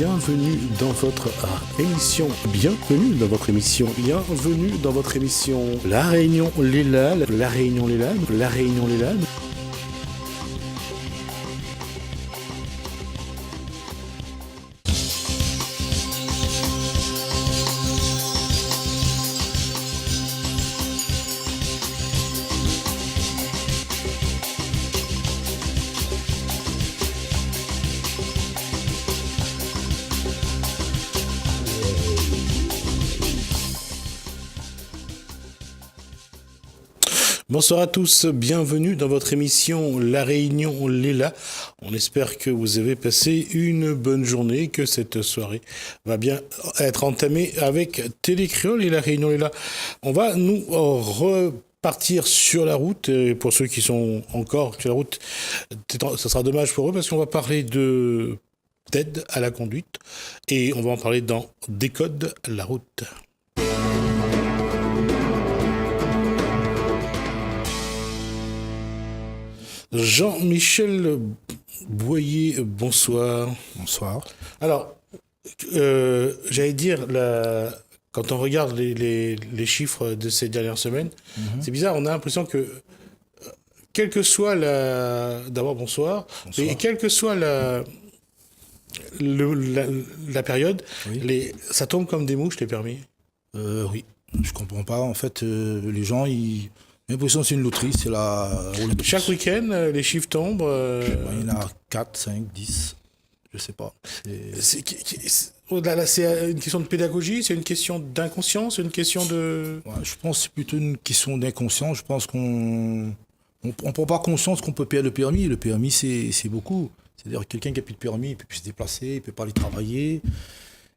bienvenue dans votre émission, bienvenue dans votre émission, bienvenue dans votre émission La Réunion Léla, La Réunion Léla, La Réunion Léla. Bonsoir à tous, bienvenue dans votre émission La Réunion Léla. On espère que vous avez passé une bonne journée, que cette soirée va bien être entamée avec Télécréole et La Réunion Léla. On va nous repartir sur la route, et pour ceux qui sont encore sur la route, ça sera dommage pour eux parce qu'on va parler d'aide à la conduite et on va en parler dans Décode la route. Jean-Michel Boyer, bonsoir. Bonsoir. Alors, j'allais dire, quand on regarde les chiffres de ces dernières semaines, c'est bizarre, on a l'impression que, quelle que soit d'abord, bonsoir. Et quelle que soit la période, oui. Ça tombe comme des mouches, les permis. Oui, je comprends pas. En fait, les gens, j'ai l'impression que c'est une loterie, c'est la roulette. Chaque week-end, les chiffres tombent. Il y en a 4, 5, 10, je sais pas. C'est une question de pédagogie, c'est une question d'inconscience, c'est une question de... Ouais, je pense que c'est plutôt une question d'inconscience. Je pense qu'on ne prend pas conscience qu'on peut payer le permis. Le permis, c'est beaucoup. C'est-à-dire que quelqu'un qui n'a plus de permis, il ne peut plus se déplacer, il ne peut pas aller travailler.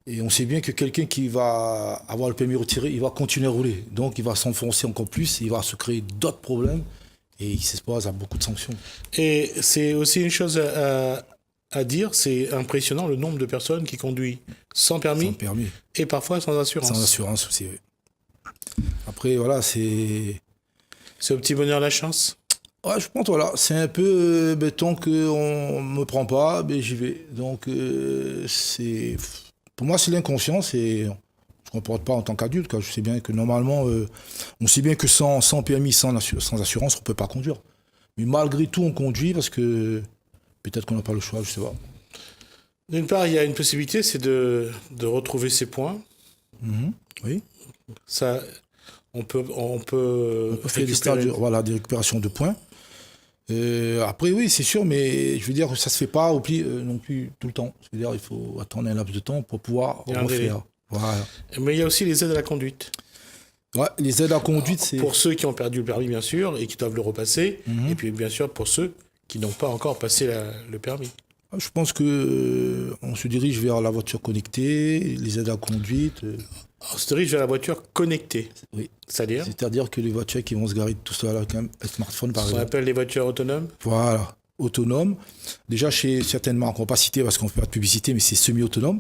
Et on sait bien que quelqu'un qui va avoir le permis retiré, il va continuer à rouler. Donc, il va s'enfoncer encore plus, il va se créer d'autres problèmes et il s'expose à beaucoup de sanctions. Et c'est aussi une chose à dire, c'est impressionnant le nombre de personnes qui conduisent sans permis et parfois sans assurance. Sans assurance aussi, oui. Après, voilà, c'est... C'est au petit bonheur la chance. Ouais, je pense, voilà, c'est un peu, tant qu'on ne me prend pas, j'y vais. Donc, c'est... Pour moi, c'est l'inconscience et je ne comporte pas en tant qu'adulte. Je sais bien que normalement, on sait bien que sans permis, sans assurance, on ne peut pas conduire. Mais malgré tout, on conduit parce que peut-être qu'on n'a pas le choix, je ne sais pas. D'une part, il y a une possibilité, c'est de retrouver ses points. Oui. Ça, on peut faire des stages, des récupérations de points. Après, oui, c'est sûr, mais je veux dire, ça se fait pas non plus tout le temps. Je veux dire, il faut attendre un laps de temps pour pouvoir refaire. Voilà. Mais il y a aussi les aides à la conduite. Ouais, les aides à la conduite, c'est... Pour ceux qui ont perdu le permis, bien sûr, et qui doivent le repasser. Et puis, bien sûr, pour ceux qui n'ont pas encore passé le permis. Je pense que on se dirige vers la voiture connectée, les aides à la conduite. On se dirige vers la voiture connectée. Oui. C'est-à-dire que les voitures qui vont se garer tout seul avec un smartphone, par exemple. On appelle les voitures autonomes. Voilà, autonomes. Déjà, chez certaines marques, on ne va pas citer parce qu'on ne fait pas de publicité, mais c'est semi-autonome.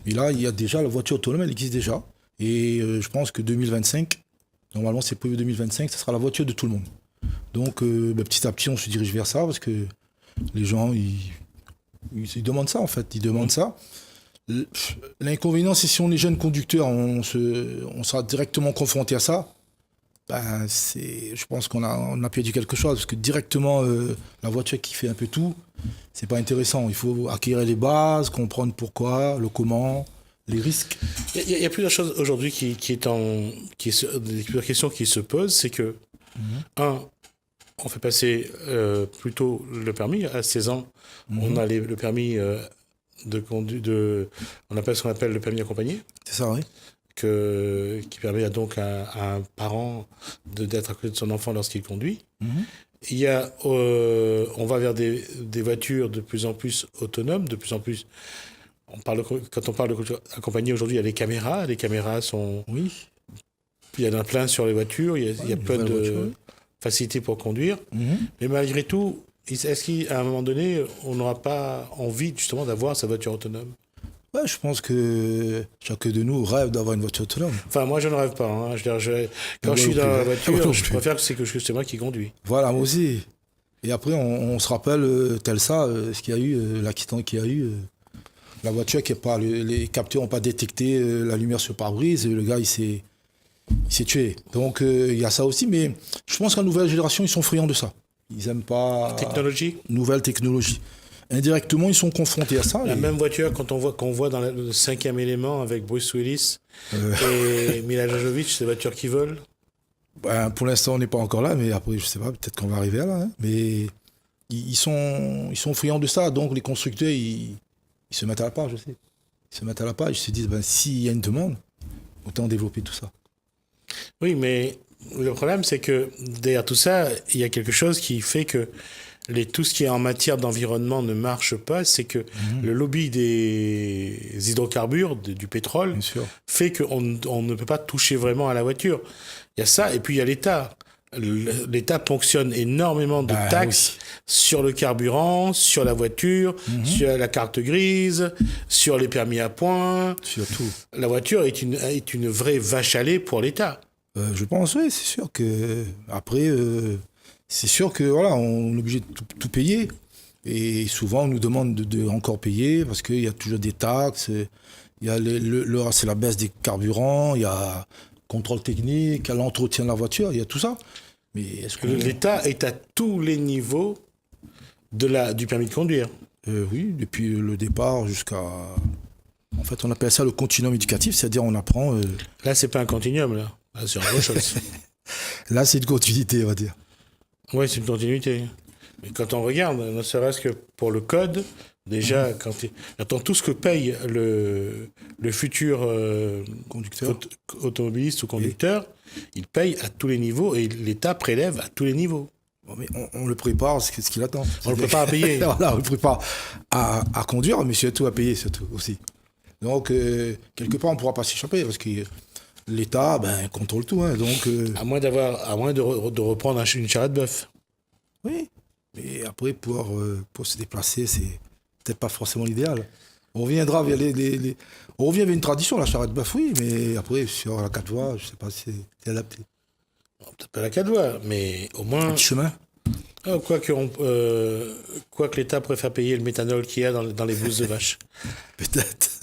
Mais là, il y a déjà la voiture autonome, elle existe déjà. Et je pense que 2025, normalement c'est prévu 2025, ce sera la voiture de tout le monde. Donc, petit à petit, on se dirige vers ça parce que les gens, ils demandent ça, en fait. Ils demandent ça. L'inconvénient, c'est si on est jeune conducteur, on sera directement confronté à ça. Je pense qu'on a perdu quelque chose parce que directement, la voiture qui fait un peu tout, c'est pas intéressant. Il faut acquérir les bases, comprendre pourquoi, le comment, les risques. Il y a plusieurs choses aujourd'hui plusieurs questions qui se posent. C'est que, on fait passer plutôt le permis à 16 ans. On a le permis on appelle ce qu'on appelle le permis accompagné. C'est ça, oui. Qui permet donc à un parent d'être à côté de son enfant lorsqu'il conduit. Il y a, on va vers des voitures de plus en plus autonomes, de plus en plus... Quand on parle de voiture accompagnée aujourd'hui, il y a les caméras. Les caméras sont... Oui. Il y en a plein sur les voitures. Il y a plein de facilité pour conduire. Mais malgré tout, est-ce qu'à un moment donné, on n'aura pas envie justement d'avoir sa voiture autonome ? Ouais, je pense que chacun de nous rêve d'avoir une voiture autonome. Enfin, moi, je ne rêve pas. Quand je suis dans la voiture, je préfère que c'est moi qui conduis. Voilà, moi aussi. Et après, on se rappelle, tel ça, ce qu'il y a eu, l'accident qu'il y a eu. La voiture qui est pas, les capteurs n'ont pas détecté la lumière sur le pare-brise, et le gars, il s'est tué. Donc, il y a ça aussi, mais je pense que la nouvelle génération, ils sont friands de ça. Ils n'aiment pas... Technologie. Nouvelle technologie. Indirectement, ils sont confrontés à ça. La même voiture qu'on voit dans le cinquième élément avec Bruce Willis et Mila Jovovich, c'est des voitures qui volent. Ben, pour l'instant, on n'est pas encore là, mais après, je sais pas, peut-être qu'on va arriver là. Hein. Mais ils sont friands de ça, donc les constructeurs, ils se mettent à la page, je sais. Ils se mettent à la page, ils se disent, ben, s'il y a une demande, autant développer tout ça. Oui, mais le problème, c'est que derrière tout ça, il y a quelque chose qui fait que tout ce qui est en matière d'environnement ne marche pas, c'est que le lobby des hydrocarbures, du pétrole, fait qu'on ne peut pas toucher vraiment à la voiture. Il y a ça, et puis il y a l'État. L'État ponctionne énormément de taxes sur le carburant, sur la voiture, sur la carte grise, sur les permis à points. Surtout. La voiture est une vraie vache à lait pour l'État. Je pense, oui, c'est sûr que... Après... C'est sûr que voilà, on est obligé de tout payer. Et souvent, on nous demande de encore payer parce qu'il y a toujours des taxes. Il y a c'est la baisse des carburants, il y a le contrôle technique, il y a l'entretien de la voiture, il y a tout ça. Mais est-ce que l'État est à tous les niveaux du permis de conduire? Oui, depuis le départ jusqu'à... En fait, on appelle ça le continuum éducatif, c'est-à-dire on apprend... Là, c'est pas un continuum, là. Là, c'est autre chose. Là, c'est une continuité, on va dire. Oui, c'est une continuité. Mais quand on regarde, ne serait-ce que pour le code, déjà, quand tout ce que paye le futur conducteur, automobiliste ou conducteur, il paye à tous les niveaux et l'État prélève à tous les niveaux. Bon, mais on le prépare, ce qu'il attend. On le prépare à payer. Voilà, on le prépare à conduire, mais surtout à payer, surtout aussi. Donc, quelque part, on ne pourra pas s'échapper parce que l'État contrôle tout. Hein, donc, à moins de reprendre une charrette bœuf. Oui, mais après, pour se déplacer, c'est peut-être pas forcément l'idéal. On reviendra vers on revient vers une tradition, la charrette bœuf, oui, mais après, sur la 4 voies, je ne sais pas si c'est adapté. Peut-être pas la 4 voies, mais au moins... Un petit chemin. Quoi que l'État préfère payer le méthanol qu'il y a dans les blouses de vache. Peut-être.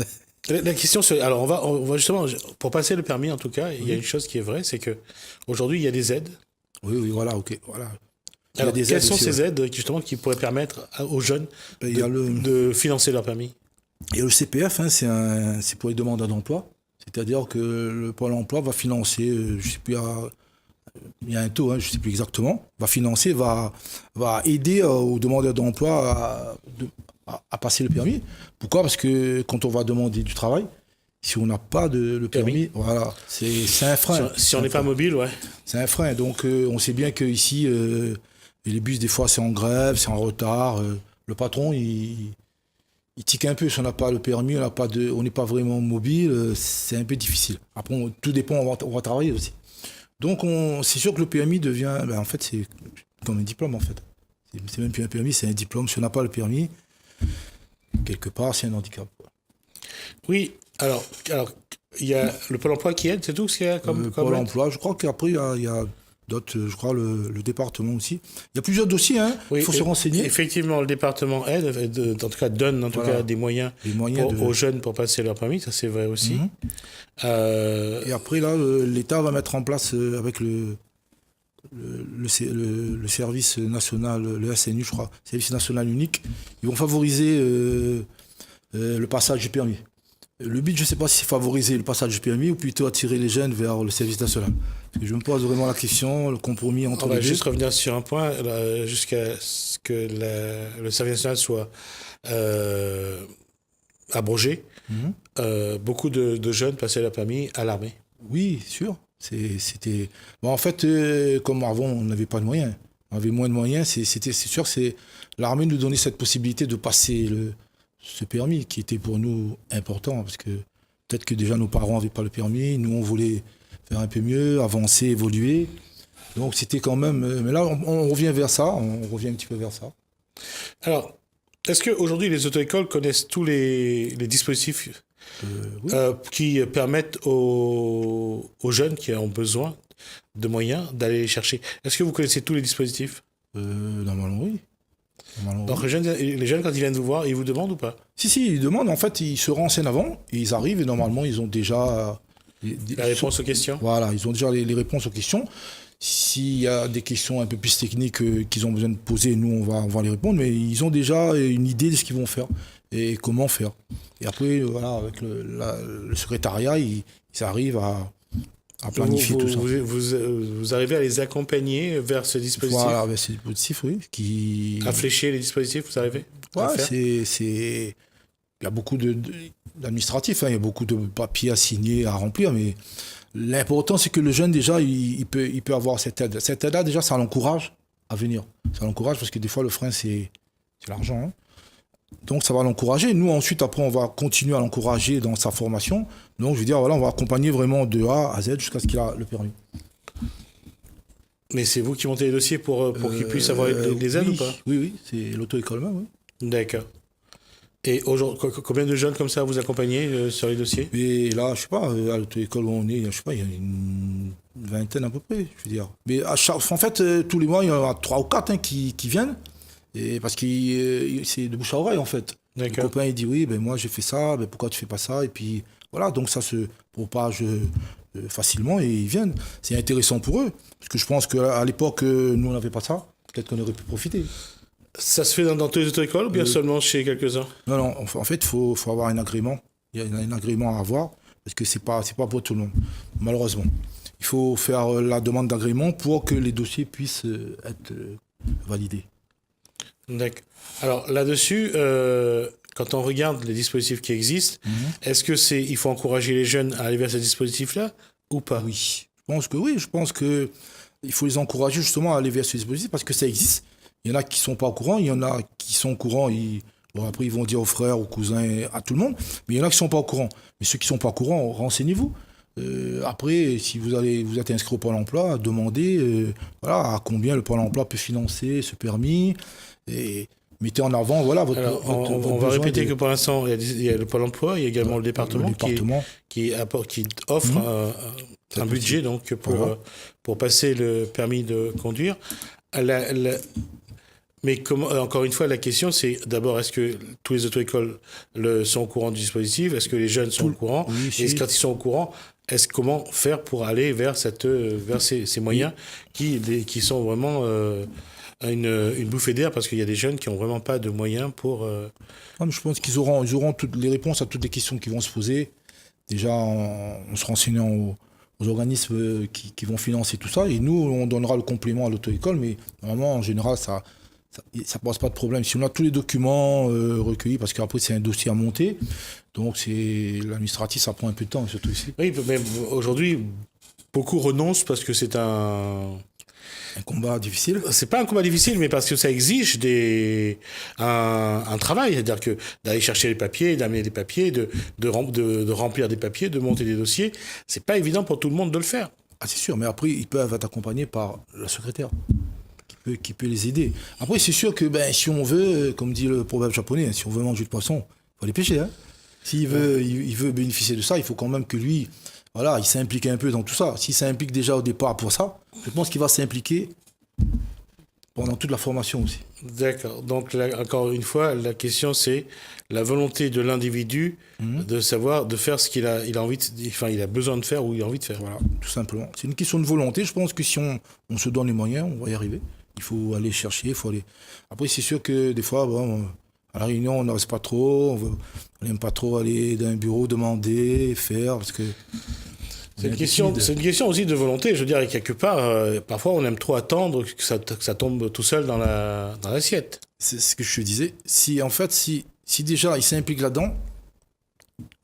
La question, c'est... Alors, on va justement... Pour passer le permis, en tout cas, il y a une chose qui est vraie, c'est qu'aujourd'hui, il y a des aides. Oui, voilà, ok. Voilà. Alors, quelles sont ces aides, justement, qui pourraient permettre aux jeunes de financer leur permis? Et le CPF, hein, c'est pour les demandeurs d'emploi. C'est-à-dire que le Pôle emploi va financer, je ne sais plus, il y a un taux, hein, je ne sais plus exactement, va aider aux demandeurs d'emploi à passer le permis. Pourquoi? Parce que quand on va demander du travail, si on n'a pas le permis, voilà, c'est un frein. Si on n'est pas mobile, ouais. C'est un frein. Donc on sait bien qu'ici, les bus, des fois, c'est en grève, c'est en retard. Le patron, il tique un peu. Si on n'a pas le permis, on n'est pas vraiment mobile, c'est un peu difficile. Après, tout dépend, on va travailler aussi. Donc c'est sûr que le permis devient, en fait, c'est comme un diplôme, en fait. C'est même plus un permis, c'est un diplôme. Si on n'a pas le permis, quelque part, c'est un handicap. Oui, alors il y a le Pôle emploi qui aide, c'est tout ce qu'il y a comme Pôle emploi, je crois qu'après, il y a d'autres, je crois, le département aussi. Il y a plusieurs dossiers, hein. Oui, il faut se renseigner. Effectivement, le département aide, en tout cas donne cas, des moyens aux jeunes pour passer leur permis, ça c'est vrai aussi. Et après, là, l'État va mettre en place avec le service national, le SNU, je crois, service national unique, ils vont favoriser le passage du permis. Le but, je ne sais pas si c'est favoriser le passage du permis ou plutôt attirer les jeunes vers le service national. Parce que je me pose vraiment la question, le compromis entre les deux. On va juste revenir sur un point, jusqu'à ce que le service national soit abrogé. Beaucoup de jeunes passaient leur permis à l'armée. Oui, sûr. C'était... Bon, en fait, comme avant, on n'avait pas de moyens. On avait moins de moyens. C'est sûr que l'armée nous donnait cette possibilité de passer ce permis qui était pour nous important. Parce que peut-être que déjà nos parents n'avaient pas le permis. Nous, on voulait faire un peu mieux, avancer, évoluer. Donc c'était quand même... Mais là, on revient vers ça. On revient un petit peu vers ça. Alors, est-ce qu'aujourd'hui, les auto-écoles connaissent tous les dispositifs oui. Qui permettent aux jeunes qui ont besoin de moyens d'aller les chercher? Est-ce que vous connaissez tous les dispositifs? Normalement, oui. Normalement, Donc oui. les jeunes, quand ils viennent vous voir, ils vous demandent ou pas? Si, ils demandent, en fait, ils se renseignent avant, et ils arrivent, et normalement, ils ont déjà... La réponse aux questions? Voilà, ils ont déjà les réponses aux questions. S'il y a des questions un peu plus techniques qu'ils ont besoin de poser, nous, on va les répondre, mais ils ont déjà une idée de ce qu'ils vont faire et comment faire. Et après, voilà, avec le secrétariat, ils arrivent à planifier tout ça. Vous arrivez à les accompagner vers ce dispositif? Voilà, ben, c'est le dispositif, oui. À flécher les dispositifs, vous arrivez à Ouais, faire? il y a beaucoup d'administratifs, hein, il y a beaucoup de papiers à signer, à remplir, mais l'important, c'est que le jeune, déjà, il peut avoir cette aide. Cette aide-là, déjà, ça l'encourage à venir. Ça l'encourage parce que des fois, le frein, c'est l'argent, hein. Donc, ça va l'encourager. Nous, ensuite, après, on va continuer à l'encourager dans sa formation. Donc, je veux dire, voilà, on va accompagner vraiment de A à Z jusqu'à ce qu'il a le permis. Mais c'est vous qui montez les dossiers pour qu'ils puissent avoir les aides oui, ou pas? Oui, c'est l'auto-école même, oui. D'accord. Et aujourd'hui, combien de jeunes comme ça vous accompagnez sur les dossiers? Mais là, je sais pas, à l'auto-école où on est, je sais pas, il y a une vingtaine à peu près, je veux dire. Mais en fait, tous les mois, il y en a 3 ou 4 hein, qui viennent. Et parce que c'est de bouche à oreille, en fait. Le D'accord. copain, il dit, oui, ben moi, j'ai fait ça, ben pourquoi tu fais pas ça? Et puis, voilà, donc ça se propage facilement et ils viennent. C'est intéressant pour eux. Parce que je pense qu'à l'époque, nous, on n'avait pas ça. Peut-être qu'on aurait pu profiter. Ça se fait dans toutes les auto-écoles ou bien seulement chez quelques-uns? Non, en fait, il faut avoir un agrément. Il y a un agrément à avoir. Parce que c'est pas pour tout le monde, malheureusement. Il faut faire la demande d'agrément pour que les dossiers puissent être validés. D'accord. Alors là-dessus, quand on regarde les dispositifs qui existent, est-ce que il faut encourager les jeunes à aller vers ces dispositifs-là ou pas? Oui, je pense que oui. Je pense que il faut les encourager justement à aller vers ce dispositif parce que ça existe. Il y en a qui sont pas au courant, il y en a qui sont au courant. Bon, après, ils vont dire aux frères, aux cousins, à tout le monde. Mais il y en a qui sont pas au courant. Mais ceux qui sont pas au courant, renseignez-vous. Après, si vous êtes inscrit au Pôle emploi, demandez voilà, à combien le Pôle emploi peut financer ce permis. Et mettez en avant voilà, Alors, on va répéter que pour l'instant, il y a le Pôle emploi, il y a également le département, qui offre un budget donc, pour passer le permis de conduire. Mais encore une fois, la question, c'est d'abord, est-ce que tous les auto-écoles sont au courant du dispositif? Est-ce que les jeunes sont au courant? Oui, Et quand ils sont au courant, comment faire pour aller vers ces moyens qui sont vraiment une bouffée d'air? Parce qu'il y a des jeunes qui n'ont vraiment pas de moyens pour... Non, mais je pense qu'ils auront toutes les réponses à toutes les questions qui vont se poser. Déjà, en se renseignant aux organismes qui vont financer tout ça. Et nous, on donnera le complément à l'auto-école. Mais normalement, en général, ça pose pas de problème. Si on a tous les documents recueillis, parce qu'après c'est un dossier à monter, donc c'est l'administratif, ça prend un peu de temps, surtout ici. Oui, mais aujourd'hui, beaucoup renoncent parce que c'est Un combat difficile. C'est pas un combat difficile, mais parce que ça exige un travail, c'est-à-dire que d'aller chercher les papiers, d'amener des papiers, de remplir des papiers, de monter des dossiers, c'est pas évident pour tout le monde de le faire. Ah, c'est sûr, mais après, ils peuvent être accompagnés par la secrétaire qui peut les aider. Après, c'est sûr que si on veut, comme dit le proverbe japonais, si on veut manger du poisson, il faut aller pêcher. Hein. S'il veut, il veut bénéficier de ça, il faut quand même que lui, voilà, il s'implique un peu dans tout ça. S'il s'implique déjà au départ pour ça, je pense qu'il va s'impliquer pendant toute la formation aussi. D'accord. Donc, là, encore une fois, la question, c'est la volonté de l'individu de savoir, de faire ce qu'il a envie il a besoin de faire ou il a envie de faire. Voilà, tout simplement. C'est une question de volonté. Je pense que si on se donne les moyens, on va y arriver. Il faut aller chercher, il faut aller... Après, c'est sûr que des fois, à la réunion, on n'ose pas trop, on n'aime pas trop aller dans un bureau, demander, faire, parce que... C'est une question aussi de volonté. Je veux dire, quelque part, parfois, on aime trop attendre que ça tombe tout seul dans l'assiette. C'est ce que je te disais. Si déjà il s'implique là-dedans,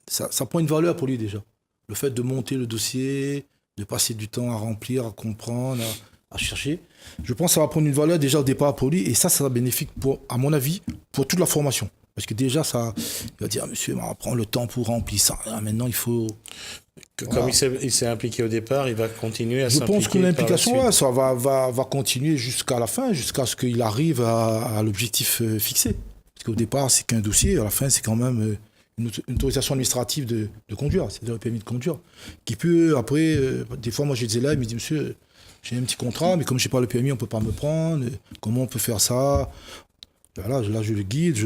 ça prend une valeur pour lui déjà. Le fait de monter le dossier, de passer du temps à remplir, à comprendre, à chercher. Je pense que ça va prendre une valeur déjà au départ pour lui. Et ça sera bénéfique, à mon avis, pour toute la formation. Parce que déjà, il va dire, monsieur, on va prendre le temps pour remplir ça. Maintenant, il faut... Comme il s'est impliqué au départ, il va continuer à s'impliquer. Je pense que l'implication, ça va continuer jusqu'à la fin, jusqu'à ce qu'il arrive à l'objectif fixé. Parce qu'au départ, c'est qu'un dossier. À la fin, c'est quand même une autorisation administrative de conduire. C'est-à-dire le permis de conduire. Qui peut, après, des fois, moi, je disais là, il me dit, monsieur... J'ai un petit contrat, mais comme je n'ai pas le permis, on ne peut pas me prendre. Comment on peut faire ça? Voilà, là, je le guide.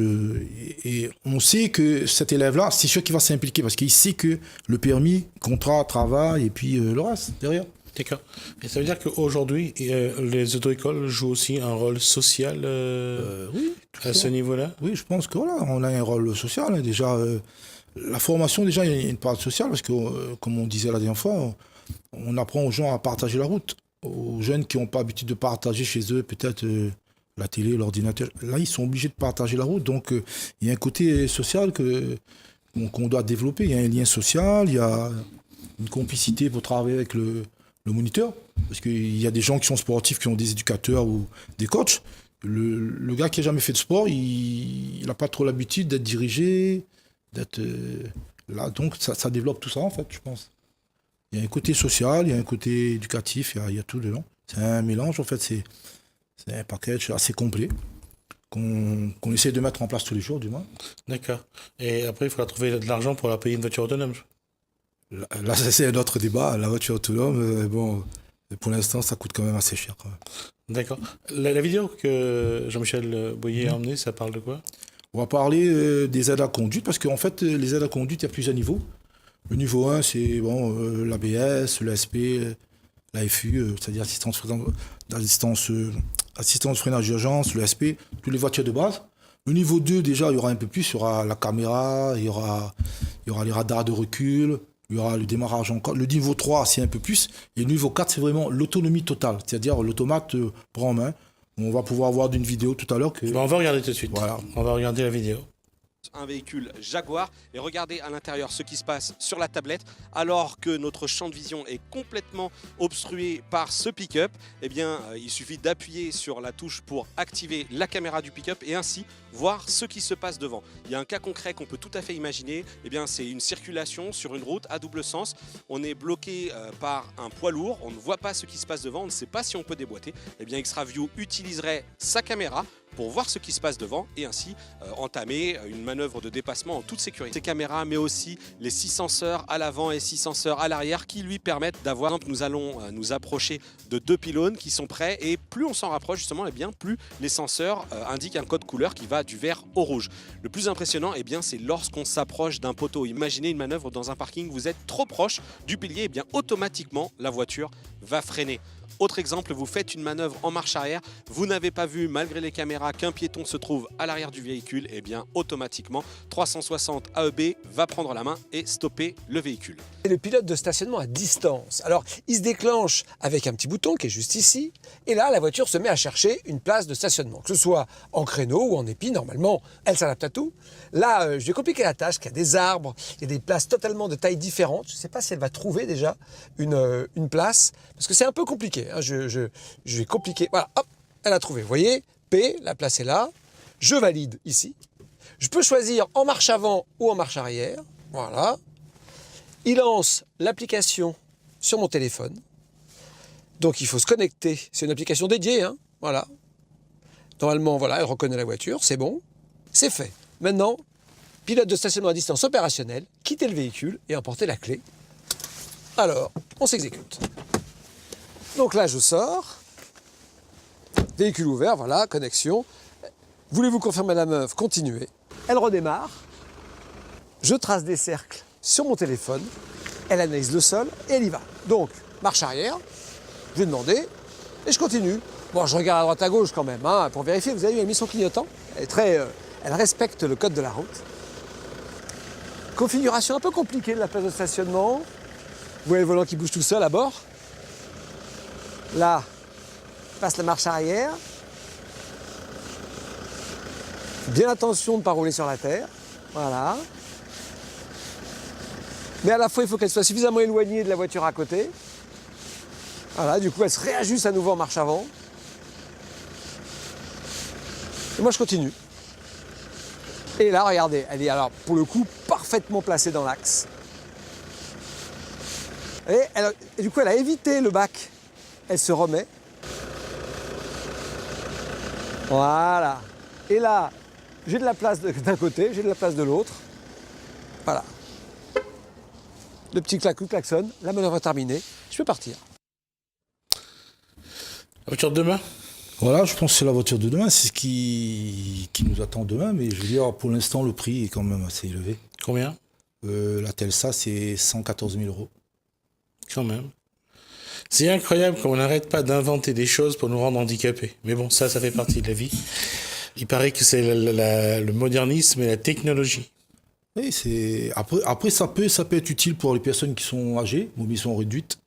Et on sait que cet élève-là, c'est sûr qu'il va s'impliquer parce qu'il sait que le permis, contrat, travail et puis le reste derrière. D'accord. Et ça veut dire qu'aujourd'hui, les auto-écoles jouent aussi un rôle social Oui, à ce niveau-là? oui, je pense que voilà, on a un rôle social. Hein. Déjà, la formation, déjà, il y a une part sociale parce que, comme on disait la dernière fois, on apprend aux gens à partager la route. Aux jeunes qui n'ont pas l'habitude de partager chez eux, peut-être la télé, l'ordinateur. Là, ils sont obligés de partager la route. Donc, il y a un côté social qu'on doit développer. Il y a un lien social, il y a une complicité pour travailler avec le moniteur. Parce qu'il y a des gens qui sont sportifs, qui ont des éducateurs ou des coachs. Le gars qui n'a jamais fait de sport, il n'a pas trop l'habitude d'être dirigé, d'être là. Donc, ça développe tout ça, en fait, je pense. Il y a un côté social, il y a un côté éducatif, il y a tout dedans. C'est un mélange, en fait, c'est un package assez complet qu'on essaie de mettre en place tous les jours, du moins. D'accord. Et après, il faudra trouver de l'argent pour la payer une voiture autonome. Là, c'est un autre débat. La voiture autonome, bon, pour l'instant, ça coûte quand même assez cher. Quand même. D'accord. La vidéo que Jean-Michel Boyer a emmenée, ça parle de quoi? On va parler des aides à conduite, parce qu'en fait, les aides à conduite, il y a plusieurs niveaux. Le niveau 1, c'est bon, l'ABS, l'ASP, l'AFU, c'est-à-dire assistance freinage d'urgence, l'ASP, toutes les voitures de base. Le niveau 2, déjà, il y aura un peu plus, il y aura la caméra, il y aura les radars de recul, il y aura le démarrage encore. Le niveau 3, c'est un peu plus. Et le niveau 4, c'est vraiment l'autonomie totale, c'est-à-dire l'automate prend en main. On va pouvoir voir d'une vidéo tout à l'heure que... On va regarder tout de suite. Voilà. On va regarder la vidéo. Un véhicule Jaguar et regardez à l'intérieur ce qui se passe sur la tablette alors que notre champ de vision est complètement obstrué par ce pick-up. Eh bien, il suffit d'appuyer sur la touche pour activer la caméra du pick-up et ainsi voir ce qui se passe devant. Il y a un cas concret qu'on peut tout à fait imaginer. Eh bien, c'est une circulation sur une route à double sens. On est bloqué par un poids lourd. On ne voit pas ce qui se passe devant. On ne sait pas si on peut déboîter. Eh bien, XtraView utiliserait sa caméra pour voir ce qui se passe devant et ainsi entamer une manœuvre de dépassement en toute sécurité. Ces caméras, mais aussi les 6 senseurs à l'avant et 6 senseurs à l'arrière qui lui permettent d'avoir... Nous allons nous approcher de 2 pylônes qui sont prêts et plus on s'en rapproche justement, eh bien, plus les senseurs indiquent un code couleur qui va du vert au rouge. Le plus impressionnant, eh bien, c'est lorsqu'on s'approche d'un poteau. Imaginez une manœuvre dans un parking, vous êtes trop proche du pilier, eh bien, automatiquement la voiture va freiner. Autre exemple, vous faites une manœuvre en marche arrière, vous n'avez pas vu, malgré les caméras, qu'un piéton se trouve à l'arrière du véhicule, et bien automatiquement 360 AEB va prendre la main et stopper le véhicule. C'est le pilote de stationnement à distance. Alors, il se déclenche avec un petit bouton qui est juste ici, et là, la voiture se met à chercher une place de stationnement, que ce soit en créneau ou en épi. Normalement, elle s'adapte à tout. Là, je vais compliquer la tâche, qu'il y a des arbres, il y a des places totalement de tailles différentes. Je ne sais pas si elle va trouver déjà une place, parce que c'est un peu compliqué. Je vais compliquer. Voilà, hop, elle a trouvé. Vous voyez, P, la place est là. Je valide ici. Je peux choisir en marche avant ou en marche arrière. Voilà. Il lance l'application sur mon téléphone. Donc il faut se connecter. C'est une application dédiée, hein. Voilà. Normalement, voilà, elle reconnaît la voiture, c'est bon. C'est fait. Maintenant, pilote de stationnement à distance opérationnel, quitter le véhicule et emporter la clé. Alors, on s'exécute. Donc là, je sors. Véhicule ouvert, voilà, connexion. Voulez-vous confirmer la manœuvre? Continuez. Elle redémarre. Je trace des cercles sur mon téléphone. Elle analyse le sol et elle y va. Donc, marche arrière. Je vais demander et je continue. Bon, je regarde à droite à gauche quand même, hein, pour vérifier. Vous avez vu, elle a mis son clignotant. Elle respecte le code de la route. Configuration un peu compliquée de la place de stationnement. Vous voyez le volant qui bouge tout seul à bord. Là, passe la marche arrière. Bien attention de ne pas rouler sur la terre. Voilà. Mais à la fois, il faut qu'elle soit suffisamment éloignée de la voiture à côté. Voilà, du coup, elle se réajuste à nouveau en marche avant. Et moi, je continue. Et là, regardez, elle est alors, pour le coup, parfaitement placée dans l'axe. Et du coup, elle a évité le bac. Elle se remet. Voilà. Et là, j'ai de la place d'un côté, j'ai de la place de l'autre. Voilà. Le petit klaxon, la manœuvre est terminée. Je peux partir. La voiture de demain? Voilà, je pense que c'est la voiture de demain, c'est ce qui nous attend demain, mais je veux dire, pour l'instant, le prix est quand même assez élevé. Combien? La Telsa, c'est 114 000 euros. Quand même. C'est incroyable qu'on n'arrête pas d'inventer des choses pour nous rendre handicapés. Mais bon, ça fait partie de la vie. Il paraît que c'est le modernisme et la technologie. Oui, après ça peut être utile pour les personnes qui sont âgées, mobilité réduite.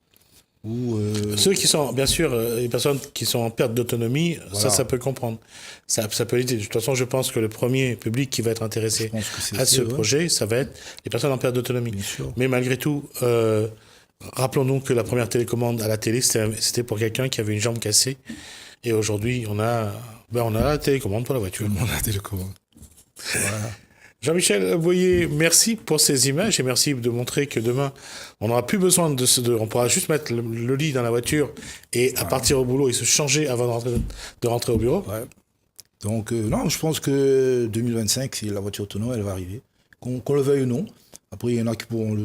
Ou Ceux qui sont, bien sûr, les personnes qui sont en perte d'autonomie, Voilà. ça peut comprendre. Ça peut aider. De toute façon, je pense que le premier public qui va être intéressé je pense que c'est à ce ouais, projet, ça va être les personnes en perte d'autonomie. bien sûr. Mais malgré tout, rappelons-nous que la première télécommande à la télé, c'était pour quelqu'un qui avait une jambe cassée. Et aujourd'hui, on a la télécommande pour la voiture. On a la télécommande. Voilà. Jean-Michel Boyer, merci pour ces images et merci de montrer que demain, on n'aura plus besoin on pourra juste mettre le lit dans la voiture et à partir au boulot et se changer avant de rentrer au bureau. Ouais. Donc, non, je pense que 2025, c'est la voiture autonome, elle va arriver. Qu'on le veuille ou non. Après, il y en a qui pourront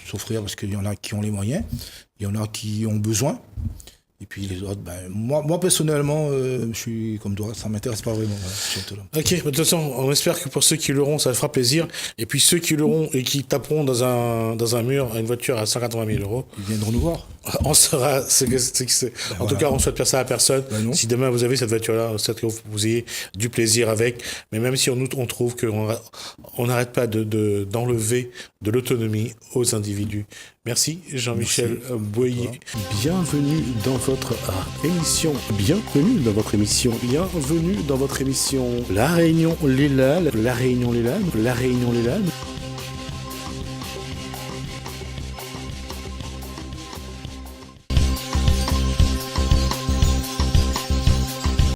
s'offrir parce qu'il y en a qui ont les moyens. Il y en a qui ont besoin. Et puis les autres, moi personnellement, je suis comme toi, ça ne m'intéresse pas vraiment. Ok, de toute façon, on espère que pour ceux qui l'auront, ça fera plaisir. Et puis ceux qui l'auront et qui taperont dans un mur une voiture à 180 000 euros, Ils viendront nous voir. on saura ce que c'est. En tout cas, on souhaite faire ça à personne. Non. Si demain vous avez cette voiture-là, on souhaite que vous ayez du plaisir avec. Mais même si on trouve qu'on n'arrête pas d'enlever de l'autonomie aux individus. Merci Jean-Michel Boyer. Bienvenue dans votre émission. Bienvenue dans votre émission. Bienvenue dans votre émission. La Réunion Léla. La Réunion Léla. La Réunion Léla.